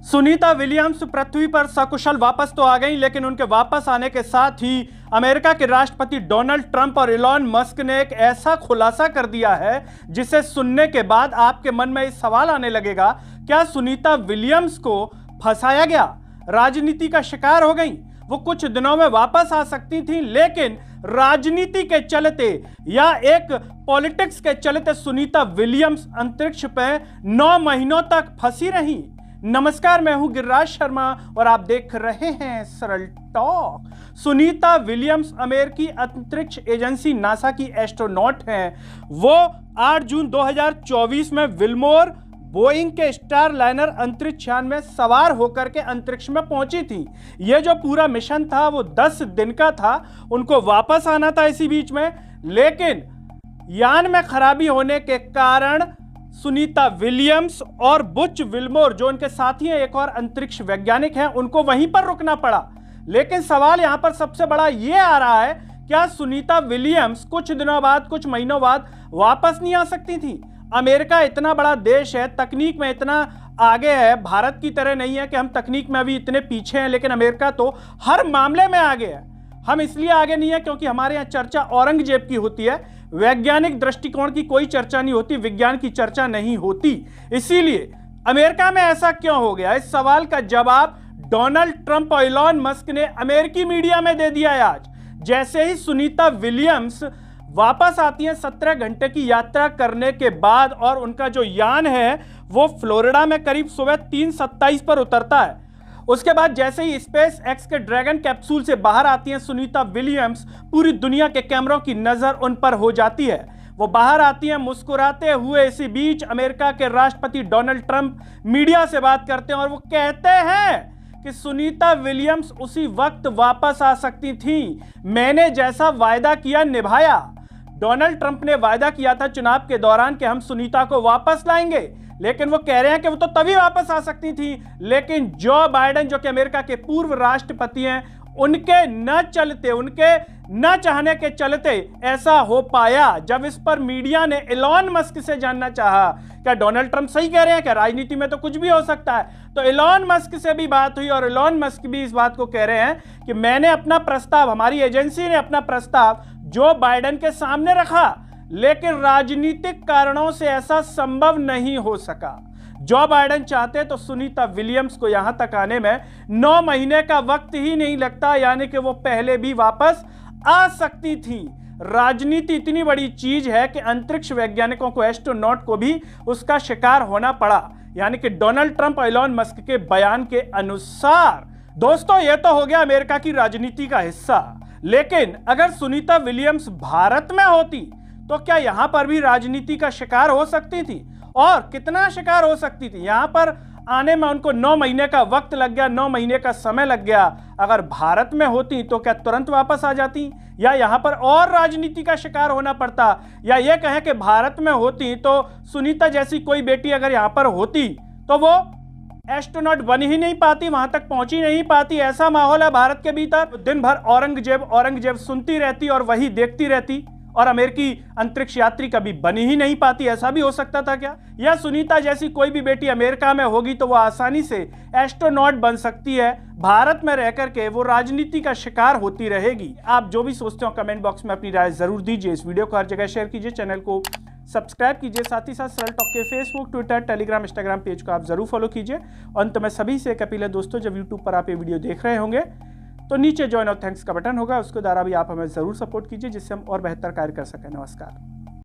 Sunita Williams पृथ्वी पर सकुशल वापस तो आ गई, लेकिन उनके वापस आने के साथ ही अमेरिका के राष्ट्रपति डोनाल्ड ट्रंप और इलॉन मस्क ने एक ऐसा खुलासा कर दिया है जिसे सुनने के बाद आपके मन में इस सवाल आने लगेगा, क्या सुनीता विलियम्स को फंसाया गया, राजनीति का शिकार हो गई? वो कुछ दिनों में वापस आ सकती थी, लेकिन राजनीति के चलते या एक पॉलिटिक्स के चलते सुनीता विलियम्स अंतरिक्ष पे 9 महीनों तक फंसी रही। नमस्कार, मैं हूं गिरिराज शर्मा और आप देख रहे हैं सरल टॉक। सुनीता विलियम्स अमेरिकी अंतरिक्ष एजेंसी नासा की एस्ट्रोनॉट हैं। वो 8 जून 2024 में विल्मोर बोइंग के स्टार लाइनर अंतरिक्ष यान में सवार होकर के अंतरिक्ष में पहुंची थी। यह जो पूरा मिशन था वो 10 दिन का था। उनको वापस आना था इसी बीच में, लेकिन यान में खराबी होने के कारण सुनीता विलियम्स और बुच विल्मोर, जो उनके साथी हैं, एक और अंतरिक्ष वैज्ञानिक हैं, उनको वहीं पर रुकना पड़ा। लेकिन सवाल यहां पर सबसे बड़ा यह आ रहा है, क्या सुनीता विलियम्स कुछ दिनों बाद, कुछ महीनों बाद वापस नहीं आ सकती थी? अमेरिका इतना बड़ा देश है, तकनीक में इतना आगे है, भारत की तरह नहीं है कि हम तकनीक में अभी इतने पीछे हैं, लेकिन अमेरिका तो हर मामले में आगे है। हम इसलिए आगे नहीं है क्योंकि हमारे यहाँ चर्चा औरंगजेब की होती है, वैज्ञानिक दृष्टिकोण की कोई चर्चा नहीं होती, विज्ञान की चर्चा नहीं होती। इसीलिए अमेरिका में ऐसा क्यों हो गया, इस सवाल का जवाब डोनाल्ड ट्रंप और इलॉन मस्क ने अमेरिकी मीडिया में दे दिया है आज। जैसे ही सुनीता विलियम्स वापस आती हैं 17 घंटे की यात्रा करने के बाद, और उनका जो यान है वो फ्लोरिडा में करीब सुबह 3:27 पर उतरता है। उसके बाद जैसे ही स्पेस एक्स के ड्रैगन कैप्सूल से बाहर आती हैं सुनीता विलियम्स, पूरी दुनिया के कैमरों की नजर उन पर हो जाती है। वो बाहर आती हैं मुस्कुराते हुए। इसी बीच अमेरिका के राष्ट्रपति डोनाल्ड ट्रंप मीडिया से बात करते हैं और वो कहते हैं कि सुनीता विलियम्स उसी वक्त वापस आ सकती थी, मैंने जैसा वायदा किया निभाया। डोनाल्ड ट्रंप ने वायदा किया था चुनाव के दौरान कि हम सुनीता को वापस लाएंगे, लेकिन वो कह रहे हैं कि वो तो तभी वापस आ सकती थी, लेकिन जो बाइडेन, जो कि अमेरिका के पूर्व राष्ट्रपति हैं, उनके न चलते, उनके न चाहने के चलते ऐसा हो पाया। जब इस पर मीडिया ने इलॉन मस्क से जानना चाहा, क्या डोनाल्ड ट्रंप सही कह रहे हैं, क्या राजनीति में तो कुछ भी हो सकता है, तो इलॉन मस्क से भी बात हुई और इलॉन मस्क भी इस बात को कह रहे हैं कि मैंने अपना प्रस्ताव, हमारी एजेंसी ने अपना प्रस्ताव जो बाइडेन के सामने रखा, लेकिन राजनीतिक कारणों से ऐसा संभव नहीं हो सका। जो बाइडेन चाहते तो सुनीता विलियम्स को यहां तक आने में 9 महीने का वक्त ही नहीं लगता, यानी कि वो पहले भी वापस आ सकती थी। राजनीति इतनी बड़ी चीज है कि अंतरिक्ष वैज्ञानिकों को, एस्ट्रोनॉट को भी उसका शिकार होना पड़ा, यानी कि डोनाल्ड ट्रंप और इलॉन मस्क के बयान के अनुसार। दोस्तों, यह तो हो गया अमेरिका की राजनीति का हिस्सा, लेकिन अगर सुनीता विलियम्स भारत में होती तो क्या यहां पर भी राजनीति का शिकार हो सकती थी, और कितना शिकार हो सकती थी? यहां पर आने में उनको 9 महीने का वक्त लग गया, 9 महीने का समय लग गया। अगर भारत में होती तो क्या तुरंत वापस आ जाती, या यहां पर और राजनीति का शिकार होना पड़ता? या यह कहें कि भारत में होती तो सुनीता जैसी कोई बेटी अगर यहां पर होती तो वो एस्ट्रोनॉट बन ही नहीं पाती, वहां तक पहुंच ही नहीं पाती। ऐसा माहौल है भारत के भीतर, दिन भर औरंगजेब औरंगजेब सुनती रहती और वही देखती रहती, और अमेरिकी अंतरिक्ष यात्री कभी बनी ही नहीं पाती। ऐसा भी हो सकता था क्या? या सुनीता जैसी कोई भी बेटी अमेरिका में होगी तो वो आसानी से एस्ट्रोनॉट बन सकती है, भारत में रह करके वो राजनीति का शिकार होती रहेगी। आप जो भी सोचते हो कमेंट बॉक्स में अपनी राय जरूर दीजिए। इस वीडियो को हर जगह शेयर कीजिए, चैनल को सब्सक्राइब कीजिए, साथ ही साथ सरल टॉक के Facebook, Twitter, Telegram, Instagram page को आप जरूर फॉलो कीजिए। अंत में सभी से एक अपील है दोस्तों, जब यूट्यूब पर आप ये वीडियो देख रहे होंगे तो नीचे ज्वाइन और थैंक्स का बटन होगा, उसके द्वारा भी आप हमें जरूर सपोर्ट कीजिए, जिससे हम और बेहतर कार्य कर सकें। नमस्कार।